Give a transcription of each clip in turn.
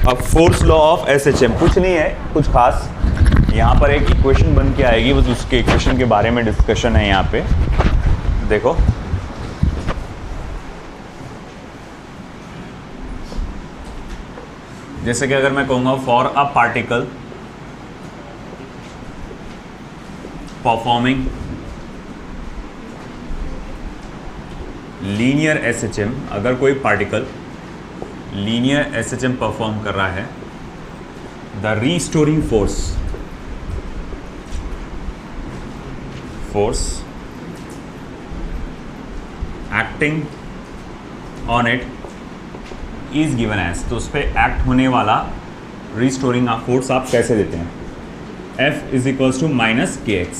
अब force law of SHM कुछ नहीं है, कुछ खास। यहाँ पर एक इक्वेशन बन के आएगी, बस उसके इक्वेशन के बारे में डिस्कशन है यहाँ पे। देखो जैसे कि अगर मैं कहूँगा for a particle performing linear SHM, अगर कोई पार्टिकल लीनियर एसएचएम परफॉर्म कर रहा है, the restoring force acting on it is given as, तो उस पर एक्ट होने वाला रीस्टोरिंग फोर्स आप कैसे देते हैं? F is equals to minus k x,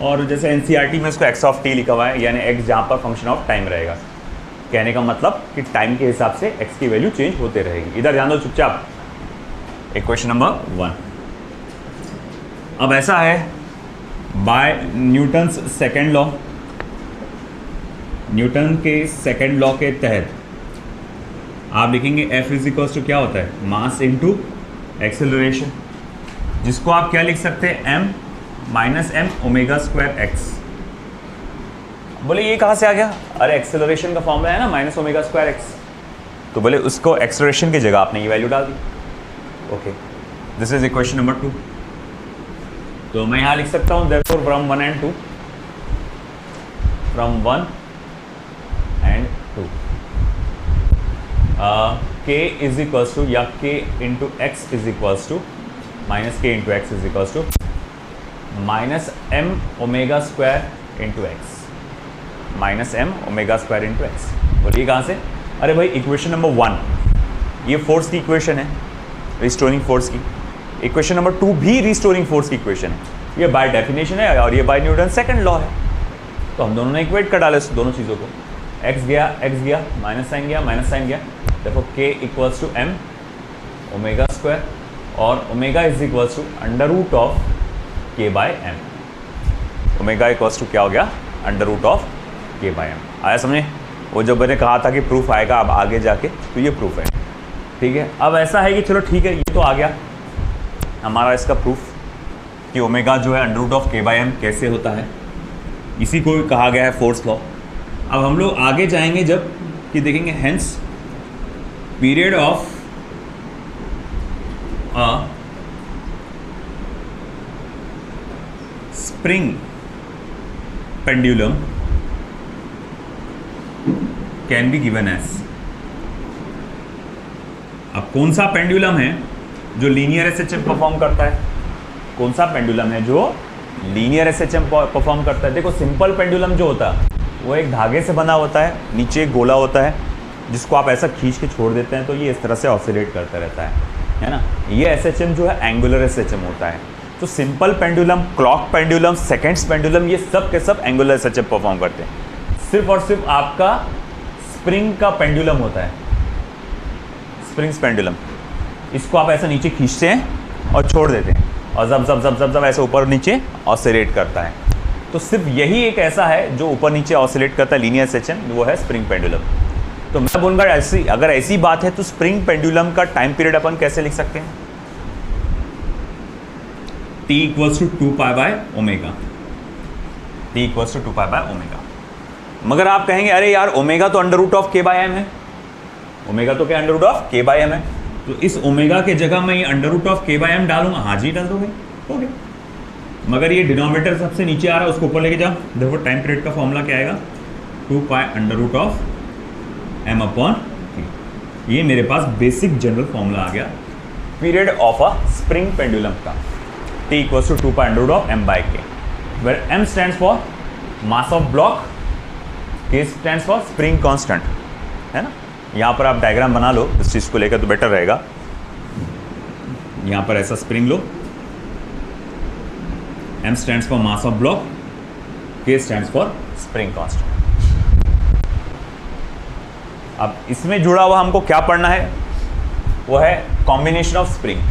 और जैसे एनसीईआरटी में इसको एक्स ऑफ टी लिखा हुआ है, यानी एक्स जहाँ पर फंक्शन ऑफ टाइम रहेगा। कहने का मतलब कि टाइम के हिसाब से एक्स की वैल्यू चेंज होते रहेगी। इधर ध्यान दो चुपचाप। Equation number 1। अब ऐसा है, by Newton's second law, Newton के सेकेंड लॉ के तहत आप लिखेंगे F इज इक्वल्स टू क्या होता है? मास इनटू एक्सेलरेशन, जिसको आप क्या लिख सकते हैं? m minus M omega square x. बोले ये कहाँ से आ गया? अरे एक्सेलरेशन का फॉर्मूला है ना माइनस ओमेगा स्क्वायर एक्स, तो बोले उसको एक्सेलरेशन की जगह आपने ये वैल्यू डाल दी। Okay, this is equation number 2। तो मैं यहाँ लिख सकता हूँ therefore from 1 and 2, from 1 and 2 k is equals to, या k into x is equals to minus K into x is equals to minus M omega square into x, minus M omega square into x. बोलिए कहाँ से? अरे भाई equation number 1 ये force की equation है, restoring force की। Equation number 2 भी रिस्टोरिंग फोर्स की इक्वेशन है, ये बाय डेफिनेशन है और ये बाय न्यूटन सेकंड लॉ है। तो हम दोनों ने इक्वेट कर डाले दोनों चीज़ों को, एक्स गया माइनस साइन गया, देखो k equals to M omega square, और omega is equals to under root of के by M. Omega equals to क्या हो गया? अंडर रूट ऑफ के बाय एम। आया समझे? वो जब मैंने कहा था कि प्रूफ आएगा अब आगे जाके, तो ये प्रूफ है। ठीक है, अब ऐसा है कि चलो ठीक है, ये तो आ गया हमारा इसका प्रूफ कि ओमेगा जो है अंडर रूट ऑफ के बाय एम कैसे होता है, इसी को कहा गया है फोर्स लॉ। अब हम लोग आगे जाएंगे जब कि देखेंगे hence period of spring pendulum can be given as. अब कौन सा पेंडुलम है जो लीनियर एसएचएम परफॉर्म करता है? कौन सा पेंडुलम है जो लीनियर एसएचएम परफॉर्म करता है? देखो सिंपल पेंडुलम जो होता है वो एक धागे से बना होता है, नीचे एक गोला होता है जिसको आप ऐसा खींच के छोड़ देते हैं तो ये इस तरह से ऑसिलेट करता रहता है ना। ये एसएचएम जो है एंगुलर एसएचएम होता है। तो simple pendulum, clock pendulum, seconds pendulum, ये सब के सब एंगुलर एसएचएम परफॉर्म करते हैं। सिर्फ और सिर्फ आपका स्प्रिंग का पेंडुलम होता है, स्प्रिंग्स पेंडुलम, इसको आप ऐसा नीचे खींचते हैं और छोड़ देते हैं और जब जब जब जब जब ऐसे ऊपर नीचे ऑसिलेट करता है। तो सिर्फ यही एक ऐसा है जो ऊपर नीचे ऑसिलेट करता है लीनियर एसएचएम, वो है स्प्रिंग पेंडुलम। तो मैं बोलूँगा ऐसी, अगर ऐसी बात है तो स्प्रिंग पेंडुलम का टाइम पीरियड अपन कैसे लिख सकते हैं? t equals to 2 pi by omega, t equals to 2 pi by omega. मगर आप कहेंगे अरे यार ओमेगा तो अंडर रूट ऑफ के बाय एम है, ओमेगा तो क्या अंडर रूट ऑफ के बाय एम है, तो इस ओमेगा के जगह मैं ये अंडर रूट ऑफ के बाय एम डालूंगा। हाँ जी डाल दोगे, हो गया। मगर ये डिनोमिनेटर सबसे नीचे आ रहा है, उसको ऊपर लेके जाओ। देखो टाइम पीरियड का फॉर्मूला क्या आएगा? 2 pi under root of M upon K. ये मेरे पास बेसिक जनरल फॉर्मूला आ गया period of a spring pendulum का। t equals to 2 pi under root of m by K, where m stands for mass of block, k stands for spring constant, है ना। यहाँ पर आप डायग्राम बना लो इस चीज़ को लेकर तो बेटर रहेगा। यहाँ पर ऐसा spring low, m stands for mass of block, k stands for spring constant. अब इसमें जुड़ा हुआ हमको क्या पढ़ना है? वो है combination of spring.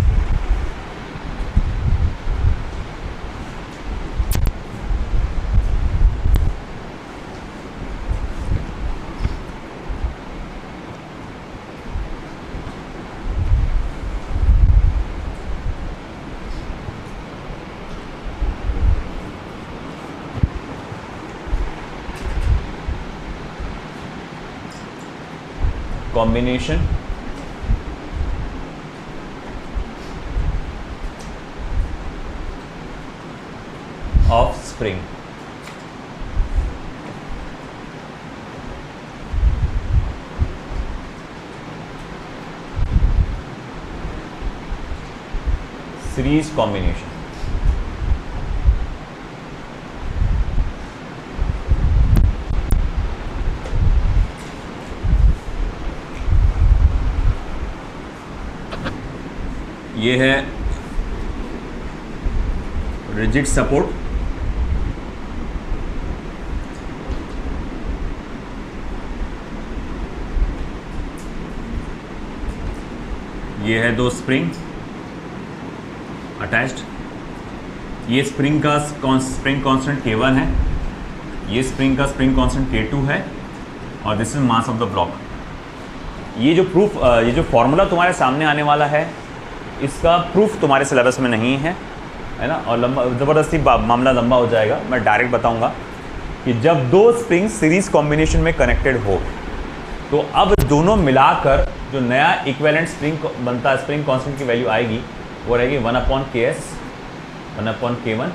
combination of spring. Series combination. ये है रिजिड सपोर्ट, ये है दो स्प्रिंग अटैच्ड, ये स्प्रिंग का स्प्रिंग कांस्टेंट K1 है, ये स्प्रिंग का स्प्रिंग कांस्टेंट K2 है, और this is mass of the block. ये जो प्रूफ, ये जो फॉर्मूला तुम्हारे सामने आने वाला है, इसका प्रूफ तुम्हारे सिलेबस में नहीं है, है ना, और लंबा ज़बरदस्ती मामला लंबा हो जाएगा। मैं डायरेक्ट बताऊंगा कि जब दो स्प्रिंग सीरीज कॉम्बिनेशन में कनेक्टेड हो, तो अब दोनों मिलाकर जो नया इक्विवेलेंट स्प्रिंग बनता है, स्प्रिंग कांस्टेंट की वैल्यू आएगी, वो रहेगी 1/Ks 1/K1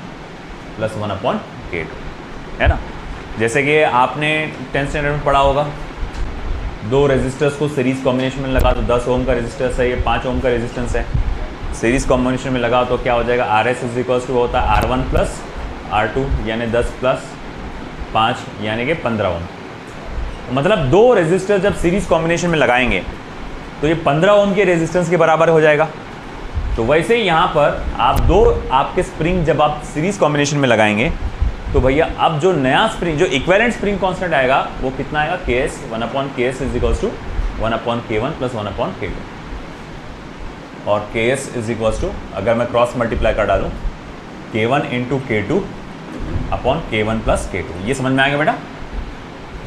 प्लस 1/K2, है ना। जैसे कि आपने 10th स्टैंडर्ड में पढ़ा होगा, दो रेजिस्टर्स को सीरीज कॉम्बिनेशन में लगा तो 10 ओम का रेजिस्टेंस है, ये 5 ओम का रेजिस्टेंस है। सीरीज कॉम्बिनेशन में लगा तो क्या हो जाएगा, RS इज इक्वल्स टू होता है R1 प्लस R2 यानी 10 प्लस 5 यानी कि 15 ओम। मतलब दो रेजिस्टर जब सीरीज कॉम्बिनेशन में लगाएंगे तो ये 15 ओम के रेजिस्टेंस के बराबर हो जाएगा। तो वैसे ही यहाँ पर आप दो आपके स्प्रिंग जब आप सीरीज कॉम्बिनेशन में लगाएंगे तो भैया अब जो नया स्प्रिंग, जो इक्विवेलेंट स्प्रिंग कांस्टेंट आएगा वो कितना आएगा, Ks 1/Ks is equals to 1/K1 plus 1/K2, और Ks इज इक्वल्स टू, अगर मैं क्रॉस मल्टीप्लाई कर डालूँ, K1 into K2 upon K1 plus K2। ये समझ में आएगा बेटा,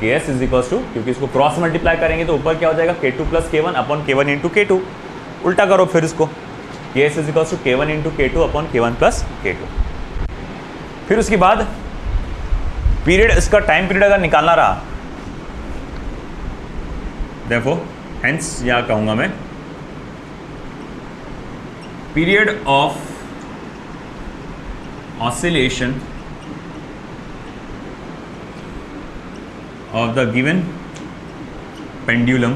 Ks इज इक्वल्स टू, क्योंकि इसको क्रॉस मल्टीप्लाई करेंगे तो ऊपर क्या हो जाएगा, K2 plus K1 upon K1 into K2। उल्टा करो फिर इसको, Ks is equals to K1 into K2 upon K1 plus K2। फिर उसके बाद पीरियड, इसका टाइम पीरियड अगर निकालना रहा, देखो हेंस या कहूंगा मैं, period of oscillation of the given pendulum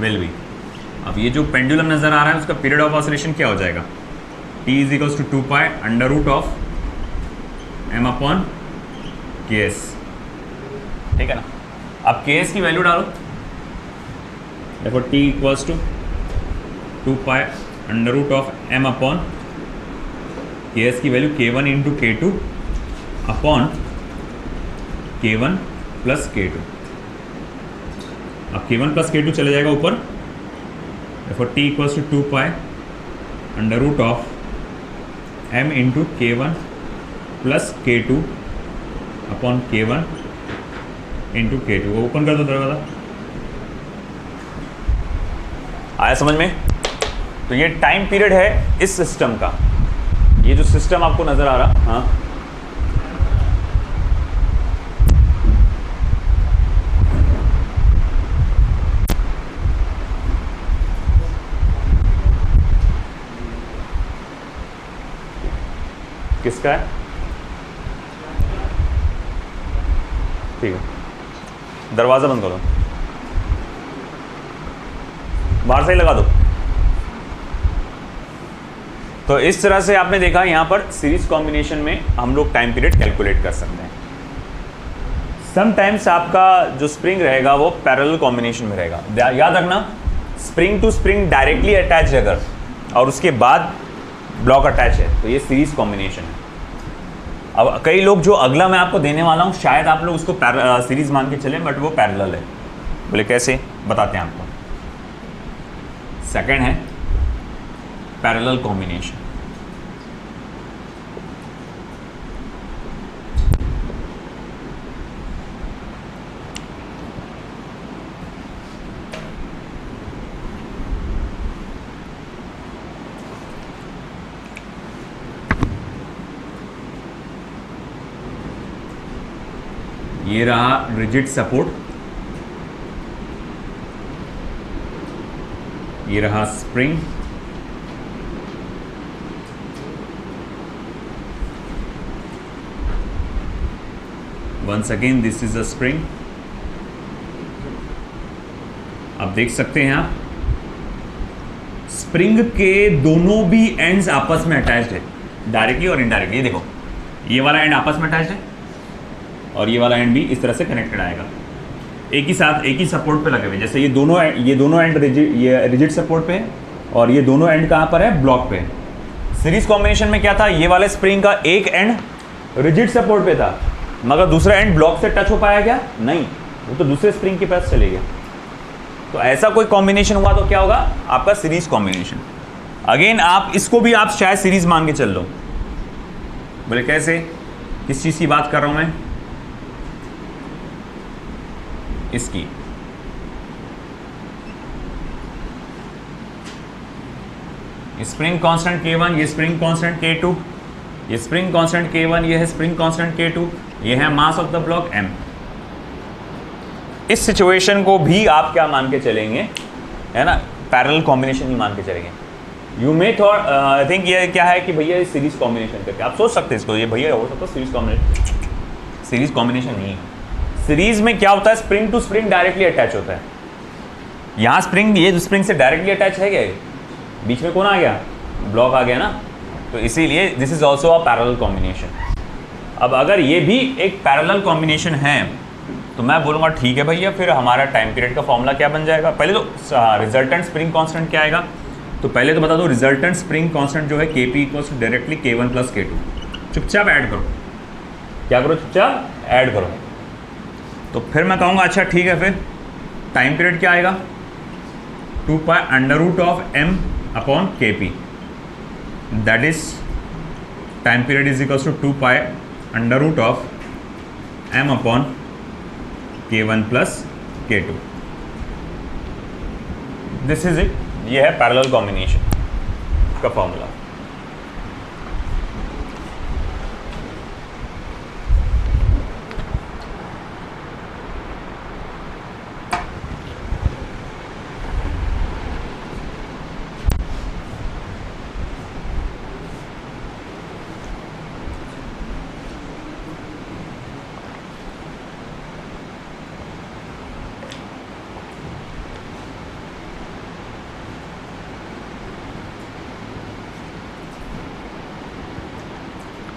will be. अब ये जो पेंडुलम नजर आ रहा है उसका पीरियड ऑफ ऑसिलेशन क्या हो जाएगा, T is equals to 2 pi under root of m/Ks, ठीक है ना। अब Ks की वैल्यू डालो, देखो T equals to 2 pi under root of m/Ks की value K1 into K2 upon K1 plus K2। अब K1 प्लस K2 चले जाएगा ऊपर, देखो T equals to 2 pi under root of m into K1 plus K2 upon K1 into K2। वो open कर दो दरवाजा, आया समझ में। तो ये टाइम पीरियड है इस सिस्टम का, ये जो सिस्टम आपको नजर आ रहा, हाँ किसका है, ठीक है, दरवाज़ा बंद करो, बाहर से ही लगा दो। तो इस तरह से आपने देखा यहाँ पर सीरीज कॉम्बिनेशन में हम लोग टाइम पीरियड कैलकुलेट कर सकते हैं। समटाइम्स आपका जो स्प्रिंग रहेगा वो पैरेलल कॉम्बिनेशन में रहेगा। याद रखना, spring to spring directly attach है अगर, और उसके बाद ब्लॉक अटैच है, तो ये सीरीज कॉम्बिनेशन है। अब कई लोग, जो अगला मैं आपको देने वाला हूँ, शायद आप लोग उसको सीरीज मान के चलें, बट वो पैरेलल है। बोले कैसे, बताते हैं आपको। सेकंड है पैरेलल कॉम्बिनेशन। ये रहा रिजिड सपोर्ट, ये रहा spring, once again this is a spring. आप देख सकते हैं आप स्प्रिंग के दोनों भी एंड्स आपस में अटैच्ड है, डायरेक्टली और इनडायरेक्टली। ये देखो, ये वाला एंड आपस में अटैच्ड है और ये वाला एंड भी इस तरह से कनेक्टेड आएगा, एक ही साथ एक ही सपोर्ट पे लगे हुए। जैसे ये दोनों एंड रिजिड सपोर्ट पे है और ये दोनों एंड कहाँ पर है, ब्लॉक पे। सीरीज कॉम्बिनेशन में क्या था, ये वाले स्प्रिंग का एक एंड रिजिड सपोर्ट पे था मगर दूसरा एंड ब्लॉक से टच हो पाया क्या, नहीं, वो तो दूसरे स्प्रिंग के पास चले गया। तो ऐसा कोई कॉम्बिनेशन हुआ तो क्या होगा, आपका सीरीज कॉम्बिनेशन। अगेन आप इसको भी आप शायद सीरीज मान के चल लो। बोले कैसे, किस चीज़ की बात कर रहा हूं मैं, इसकी। स्प्रिंग कांस्टेंट K1, ये स्प्रिंग कांस्टेंट K2, ये स्प्रिंग कांस्टेंट K1, ये है स्प्रिंग कांस्टेंट K2, ये है mass of the block m। इस सिचुएशन को भी आप क्या मान के चलेंगे, है ना, पैरेलल कॉम्बिनेशन ही मान के चलेंगे। You may thought I think ये क्या है कि भैया सीरीज कॉम्बिनेशन करके आप सोच सकते हैं इसको, ये भैया हो सकता है सीरीज कॉम्बिनेशन। सीरीज कॉम्बिनेशन नहीं है। सीरीज में क्या होता है, spring to spring directly attach होता है। यहाँ स्प्रिंग, ये स्प्रिंग से डायरेक्टली अटैच है क्या, बीच में कौन आ गया, ब्लॉक आ गया ना, तो इसीलिए this is also a parallel combination. अब अगर ये भी एक पैरेलल कॉम्बिनेशन है तो मैं बोलूँगा ठीक है भैया, फिर हमारा टाइम पीरियड का फॉर्मूला क्या बन जाएगा। पहले तो रिजल्टेंट स्प्रिंग कांस्टेंट क्या आएगा, तो पहले तो बता दो रिजल्टेंट स्प्रिंग कांस्टेंट जो है Kp equals to directly K1 plus K2। चुपचाप ऐड करो, क्या करो, चुपचाप ऐड करो। तो फिर मैं कहूँगा अच्छा ठीक है, फिर टाइम पीरियड क्या आएगा, 2 pi under root of m upon Kp, that is time period is equals to 2 pi under root of m upon K1 plus K2। This is it, ये है पैरेलल कॉम्बिनेशन का फॉर्मूला।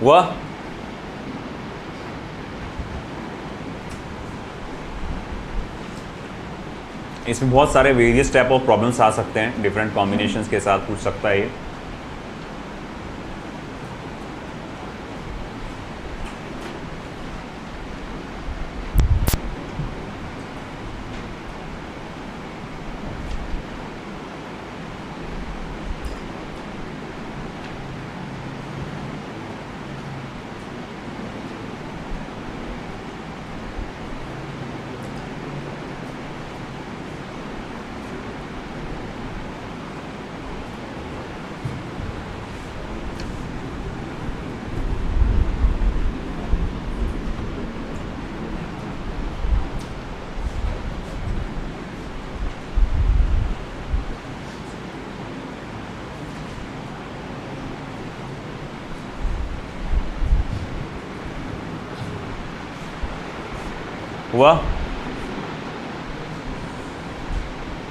वह इसमें बहुत सारे various type of problems आ सकते हैं, different combinations के साथ पूछ सकता है ये। हुआ,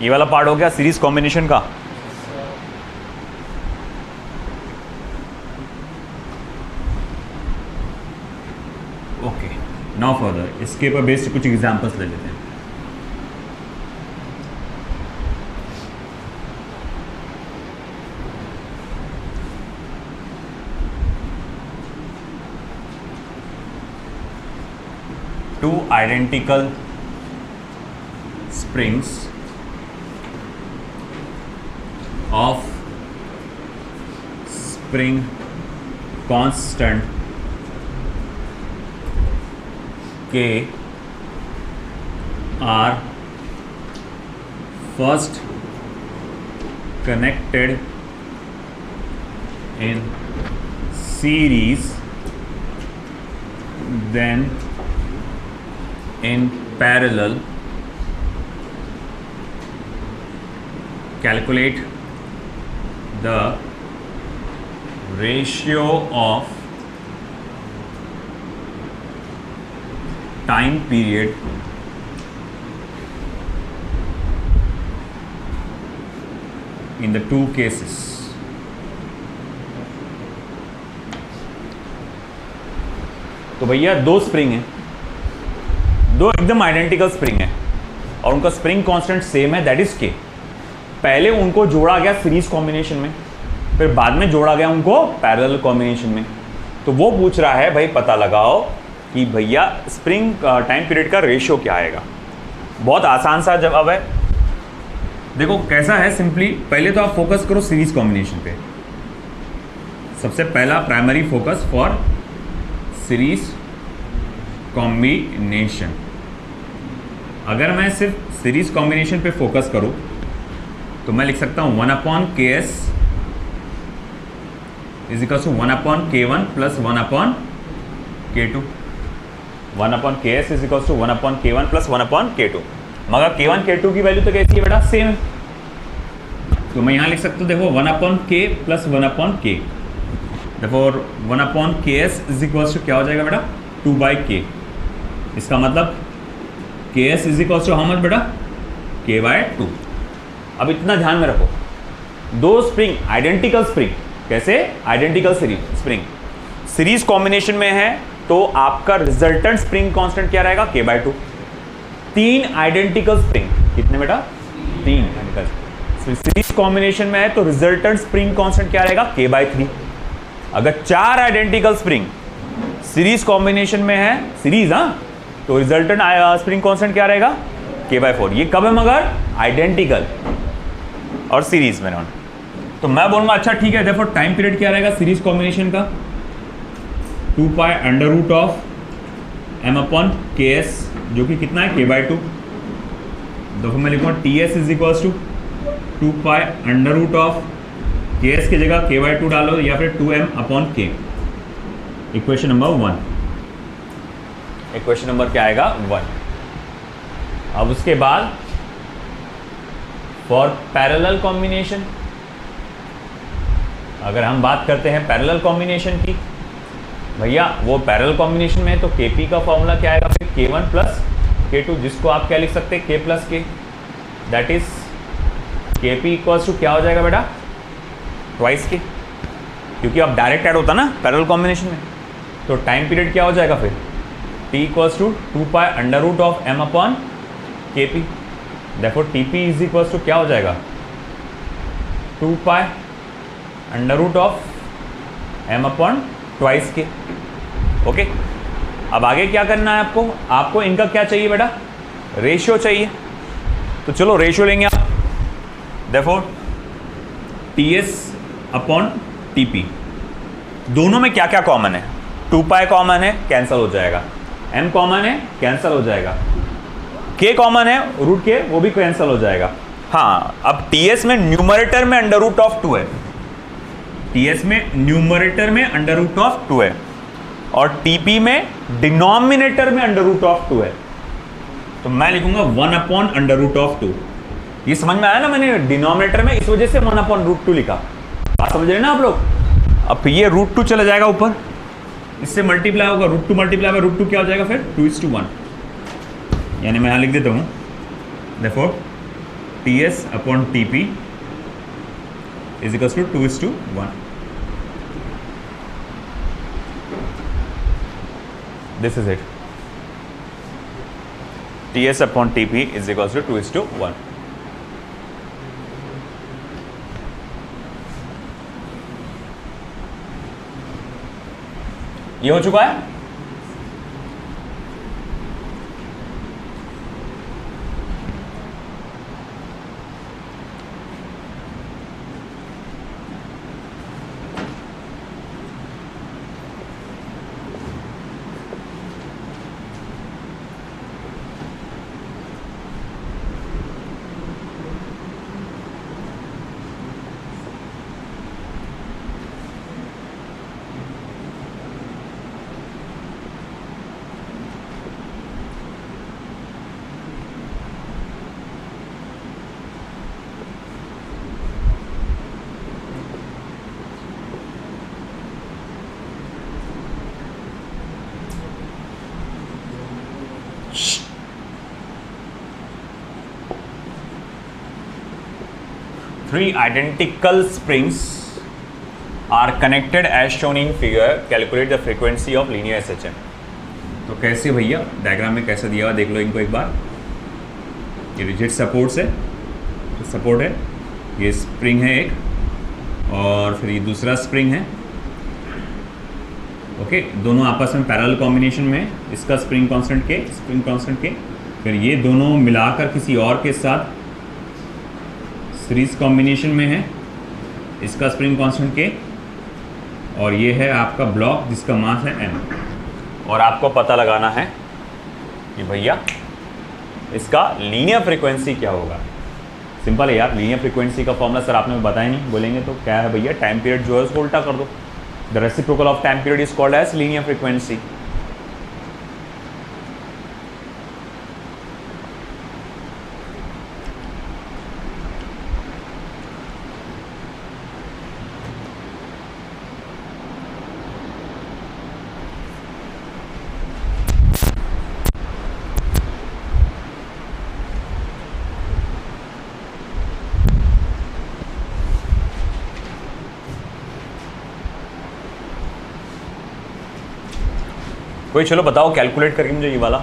ये वाला पार्ट हो गया सीरीज कॉम्बिनेशन का। ओके, नाउ फर्दर इसके ऊपर बेस्ड कुछ एग्जांपल्स ले लेते हैं। Two identical springs of spring constant K are first connected in series, then in parallel calculate the ratio of time period in the two cases. तो भैया दो स्प्रिंग हैं, दो एकदम आइडेंटिकल स्प्रिंग है और उनका स्प्रिंग कांस्टेंट सेम है, दैट इज के। पहले उनको जोड़ा गया सीरीज कॉम्बिनेशन में, फिर बाद में जोड़ा गया उनको पैरेलल कॉम्बिनेशन में। तो वो पूछ रहा है भाई पता लगाओ कि भैया स्प्रिंग टाइम पीरियड का रेशियो क्या आएगा। बहुत आसान सा जवाब है। देखो कैसा है, सिंपली पहले तो आप फोकस करो सीरीज कॉम्बिनेशन पे। सबसे पहला primary focus for series combination. अगर मैं सिर्फ सीरीज कॉम्बिनेशन पे फोकस करूं तो मैं लिख सकता हूं 1/ks is equal to 1/k1 plus 1/k2। 1/ks is equal to 1/k1 plus 1/k2। मगर k1 k2 की वैल्यू तो कैसी है बेटा, सेम है। तो मैं यहाँ लिख सकता हूँ, देखो 1/k प्लस 1/k। देखो 1/ks इज इक्वल टू क्या हो जाएगा बेटा, 2/k। इसका मतलब ks is equal to how much बेटा, k/2। अब इतना ध्यान में रखो, दो स्प्रिंग आइडेंटिकल स्प्रिंग, कैसे आइडेंटिकल स्प्रिंग सीरीज कॉम्बिनेशन में है तो आपका रिजल्टेंट स्प्रिंग कांस्टेंट क्या रहेगा, k/2। तीन आइडेंटिकल स्प्रिंग, कितने बेटा, तीन आइडेंटिकल सीरीज कॉम्बिनेशन में है तो रिजल्टेंट स्प्रिंग कांस्टेंट क्या रहेगा, k/3। अगर चार आइडेंटिकल स्प्रिंग सीरीज कॉम्बिनेशन में है, सीरीज तो रिजल्टेंट स्प्रिंग कांस्टेंट क्या रहेगा, k/4। ये कब है मगर, आइडेंटिकल और सीरीज में। तो मैं बोलूंगा अच्छा ठीक है, देखो टाइम पीरियड क्या रहेगा सीरीज कॉम्बिनेशन का, 2π√of m/ks जो कि कितना है, k/2। देखो मैं लिखूंगा ts is equal to 2π√of ks की जगह k/2 डालो या फिर 2m/k। Equation number 1। Equation number क्या आएगा, 1। अब उसके बाद फॉर पैरेलल कॉम्बिनेशन, अगर हम बात करते हैं पैरेलल कॉम्बिनेशन की, भैया वो पैरेलल कॉम्बिनेशन में है तो kp का फॉर्मूला क्या आएगा फिर, k1 प्लस k2, जिसको आप क्या लिख सकते हैं, k plus k। That is kp equals to क्या हो जाएगा बेटा, ट्वाइस k, क्योंकि अब डायरेक्ट ऐड होता ना पैरेलल कॉम्बिनेशन में। तो टाइम पीरियड क्या हो जाएगा फिर, t equals to 2π√of m/kp। देखो tp इज इक्वल्स टू क्या हो जाएगा, 2π√of m/2 ओके। अब आगे क्या करना है आपको, आपको इनका क्या चाहिए बेटा, रेशियो चाहिए। तो चलो रेशियो लेंगे आप। देखो ts/tp, दोनों में क्या क्या कॉमन है, 2π कॉमन है, कैंसिल हो जाएगा, m कॉमन है, कैंसिल हो जाएगा, k कॉमन है, √k वो भी कैंसिल हो जाएगा। हाँ, अब ts में न्यूमरेटर में √2 है, ts में न्यूमरेटर में √2 है और tp में डिनोमिनेटर में √2 है। तो मैं लिखूंगा 1/√2। ये समझ में आया ना, मैंने डिनोमिनेटर में इस वजह से 1/√2 लिखा। बात समझ रहे हैं ना आप लोग। अब ये √2 चला जाएगा ऊपर, इससे मल्टीप्लाई होगा, √2 मल्टीप्लाई में √2 क्या हो जाएगा फिर, 2:1। यानी मैं यहाँ लिख देता हूँ, देखो ts/tp is equals to 2:1। This is it. ts/tp is equals to 2:1। ये हो चुका है। 3 identical springs are connected as shown in figure. Calculate the frequency of linear SHM. तो कैसे भैया, डायग्राम में कैसे दिया हुआ देख लो इनको एक बार. ये रिजिड सपोर्ट्स है, तो सपोर्ट है, ये स्प्रिंग है एक, और फिर ये दूसरा स्प्रिंग है. ओके, दोनों आपस में पैरेलल कॉम्बिनेशन में है. इसका स्प्रिंग कांस्टेंट के, स्प्रिंग कांस्टेंट के, फिर ये दोनों मिलाकर किसी और के साथ सीरीज कॉम्बिनेशन में है. इसका स्प्रिंग कांस्टेंट के, और ये है आपका ब्लॉक जिसका मास है m. और आपको पता लगाना है कि भैया इसका लीनियर फ्रीक्वेंसी क्या होगा. सिंपल है यार, लीनियर फ्रीक्वेंसी का फॉर्मूला सर आपने बताया नहीं. बोलेंगे तो क्या है भैया, टाइम पीरियड जो है उसको उल्टा कर दो. The reciprocal of time period is called as linear frequency. कोई चलो बताओ कैलकुलेट करके मुझे ये वाला.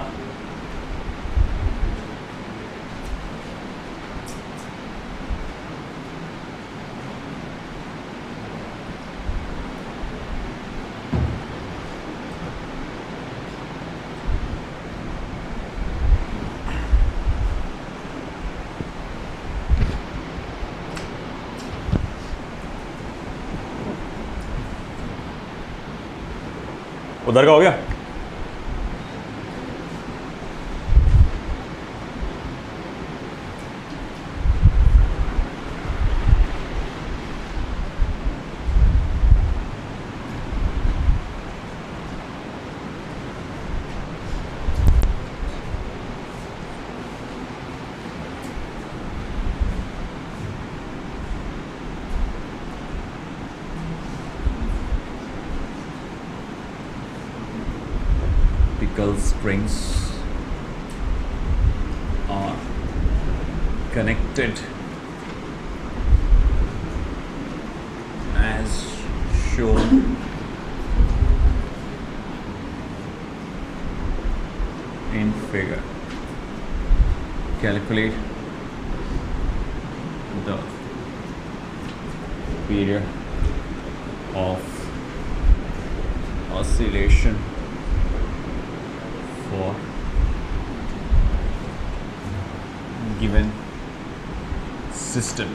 उधर का हो गया. Springs are connected as shown in figure. Calculate the period of oscillation for given system.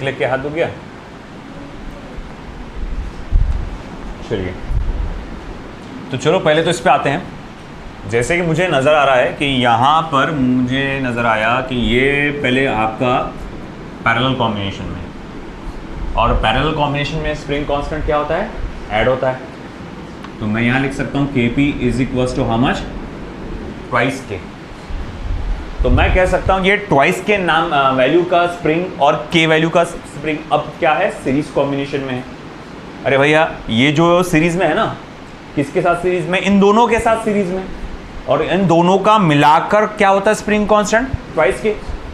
लिख के हाथ दुख गया. चलिए, तो चलो पहले तो इस पे आते हैं. जैसे कि मुझे नज़र आ रहा है कि यहाँ पर मुझे नज़र आया कि ये पहले आपका पैरेलल कॉम्बिनेशन में, और पैरेलल कॉम्बिनेशन में स्प्रिंग कांस्टेंट क्या होता है, ऐड होता है. तो मैं यहाँ लिख सकता हूँ KP is equals to how much, twice k. तो मैं कह सकता हूँ ये ट्वाइस के नाम वैल्यू का स्प्रिंग और के वैल्यू का स्प्रिंग अब क्या है, सीरीज कॉम्बिनेशन में है. अरे भैया ये जो सीरीज में है ना, किसके साथ सीरीज में, इन दोनों के साथ सीरीज में, और इन दोनों का मिलाकर क्या होता है स्प्रिंग कांस्टेंट, ट्वाइस के,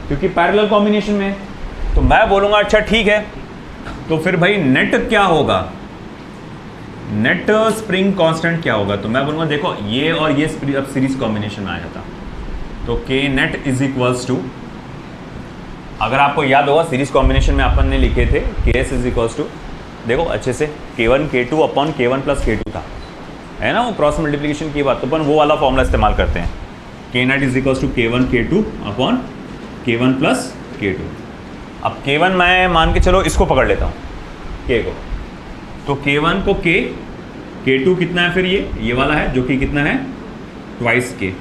क्योंकि पैरेलल कॉम्बिनेशन में है. तो मैं बोलूँगा अच्छा ठीक है, तो फिर भाई नेट क्या होगा, नेट स्प्रिंग कांस्टेंट क्या होगा. तो मैं बोलूँगा देखो ये और ये अब सीरीज कॉम्बिनेशन में आ जाता. तो के नेट इज इक्वल्स टू, अगर आपको याद होगा सीरीज कॉम्बिनेशन में अपन ने लिखे थे के एस इज इक्वल्स टू, देखो अच्छे से K1 K2 upon K1 plus K2 था, है ना, वो क्रॉस मल्टीप्लिकेशन की बात. तो अपन वो वाला फॉर्मूला इस्तेमाल करते हैं. K net is equals to K1 K2 upon K1 plus K2. अब K1 मैं मान के चलो इसको पकड़ लेता हूँ K को, तो K1 को K, K2 कितना है फिर ये वाला है जो कि कितना है, ट्वाइस K.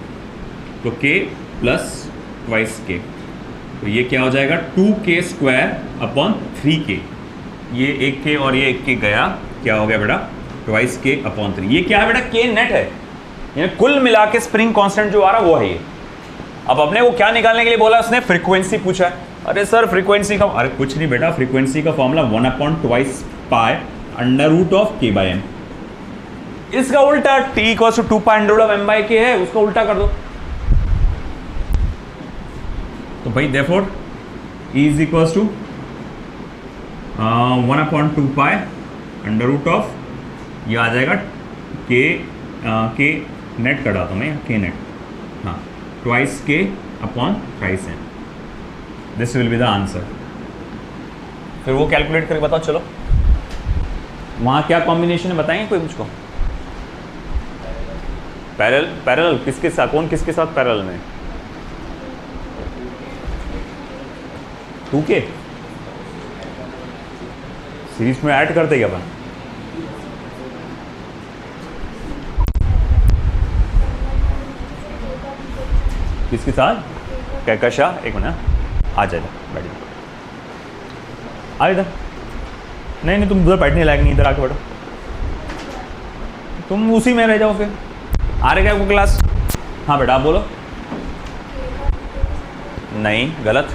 तो K प्लस ट्वाइस K, तो ये क्या हो जाएगा 2K स्क्वायर अपॉन 3K. ये 1k और ये 1k गया, क्या हो गया बेटा, ट्वाइस k अपॉन 3। ये क्या है बेटा, k नेट है, यानी कुल मिला के स्प्रिंग कांस्टेंट जो आ रहा वो है ये। अब अपने को क्या निकालने के लिए बोला उसने, फ्रीक्वेंसी पूछा है। अरे सर फ्रीक्वेंसी का, अरे कुछ नहीं बेटा, फ्रीक्वेंसी का formula 1/2 pi under root of k by m। इसका उल्टा t equal to 2 pi under root of m by k है, उसका उल्टा कर दो। तो भाई therefore e is equal to 1/2 pi under root of, ये आ जाएगा k नेट कटा तो मैं k नेट, हाँ, twice k upon thrice m। This will be the answer. फिर वो कैलकुलेट करके बताओ। चलो वहाँ क्या कॉम्बिनेशन है बताएंगे कोई मुझको? पैरेलल किसके साथ, कौन किसके साथ पैरेलल में? 2k सीरीज में ऐड करते क्या अपन? किसके साथ? कहकशा, एक मिनट आ जाएगा, बैठ जाओ, आ इधर। नहीं तुम उधर बैठने लायक नहीं, इधर आके बैठो, तुम उसी में रह जाओ फिर। आ रहे क्या आपको क्लास? हाँ बेटा आप बोलो। नहीं गलत,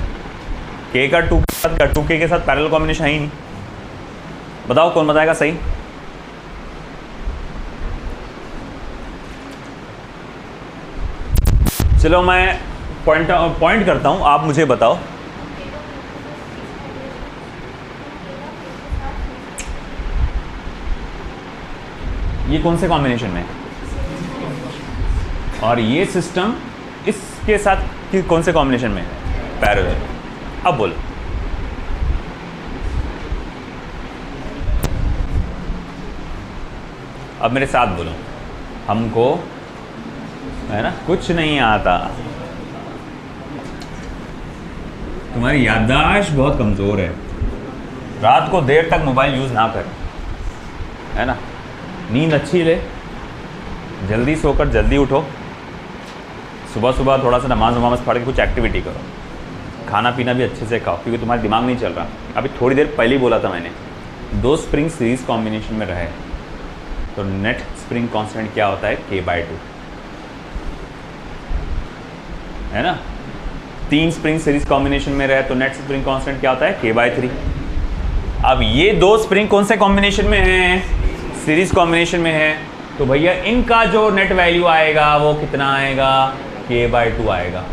k का 2 के साथ, 2k के साथ पैरेलल कॉम्बिनेशन है ही नहीं। बताओ कौन बताएगा सही? चलो मैं पॉइंट करता हूं, आप मुझे बताओ। ये कौन से कॉम्बिनेशन में? और ये सिस्टम इसके साथ कौन से कॉम्बिनेशन में? पैरेलल। अब बोलो। अब मेरे साथ बोलो। हमको है ना कुछ नहीं आता, तुम्हारी याददाश्त बहुत कमज़ोर है। रात को देर तक मोबाइल यूज़ ना कर, है ना, नींद अच्छी ले, जल्दी सोकर जल्दी उठो, सुबह सुबह थोड़ा सा नमाज पढ़ के कुछ एक्टिविटी करो, खाना पीना भी अच्छे से खाओ, क्योंकि तुम्हारा दिमाग नहीं चल रहा। अभी थोड़ी देर पहले ही बोला था मैंने, 2 स्प्रिंग सीरीज कॉम्बिनेशन में रहे तो नेट स्प्रिंग कांस्टेंट क्या होता है, k/2, है ना। 3 स्प्रिंग सीरीज कॉम्बिनेशन में रहे तो नेट स्प्रिंग कांस्टेंट क्या होता है, k/3। अब ये 2 स्प्रिंग कौन से कॉम्बिनेशन में हैं, सीरीज कॉम्बिनेशन में है, तो भैया इनका जो नेट वैल्यू आएगा वो कितना आएगा, k/2 आएगा।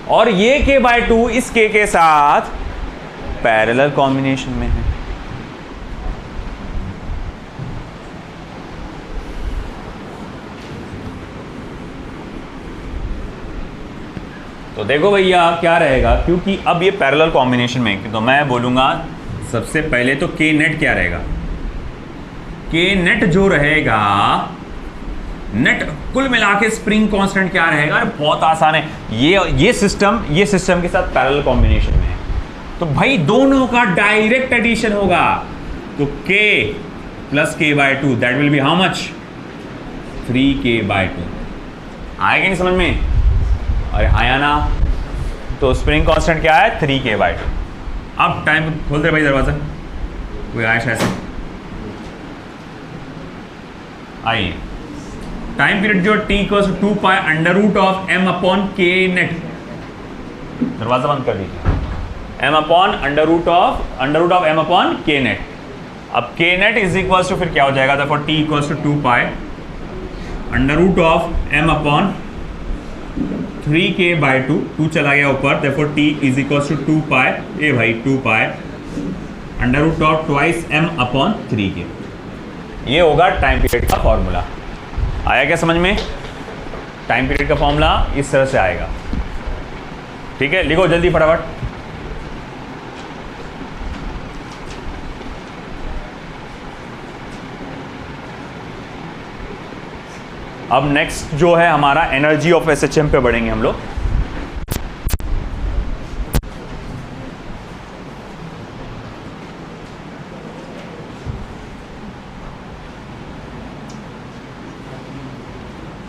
और ये k/2 इस k के साथ पैरेलल कॉम्बिनेशन में है। तो देखो भैया क्या रहेगा, क्योंकि अब ये पैरेलल कॉम्बिनेशन में, तो मैं बोलूँगा सबसे पहले तो k नेट क्या रहेगा, k नेट जो रहेगा, नेट कुल मिला के स्प्रिंग कांस्टेंट क्या रहेगा। अरे बहुत आसान है, ये सिस्टम के साथ पैरेलल कॉम्बिनेशन में है, तो भाई दोनों का डायरेक्ट एडिशन होगा, तो k plus k/2 that will be how much, 3k/2। आएगा नहीं समझ में? अरे हाँ या ना? तो स्प्रिंग कांस्टेंट क्या है, 3k/2। अब टाइम खोल दे भाई दरवाजा, कोई आए शायद से, आइए। टाइम पीरियड जो t equals 2 pi under root of m upon k net, दरवाजा बंद कर दीजिए, m upon under root of m upon k net. अब k net is equals to फिर क्या हो जाएगा, देखो t equals to 2 pi under root of m upon 3k/2, 2 चला गया ऊपर, देखो t is equals to 2 pi, ए भाई 2 pi under root of twice m upon 3k। ये होगा टाइम पीरियड का फॉर्मूला। आया क्या समझ में? टाइम पीरियड का फॉर्मूला इस तरह से आएगा, ठीक है। लिखो जल्दी फटाफट। अब नेक्स्ट जो है हमारा एनर्जी ऑफ एसएचएम पे बढ़ेंगे हम लोग।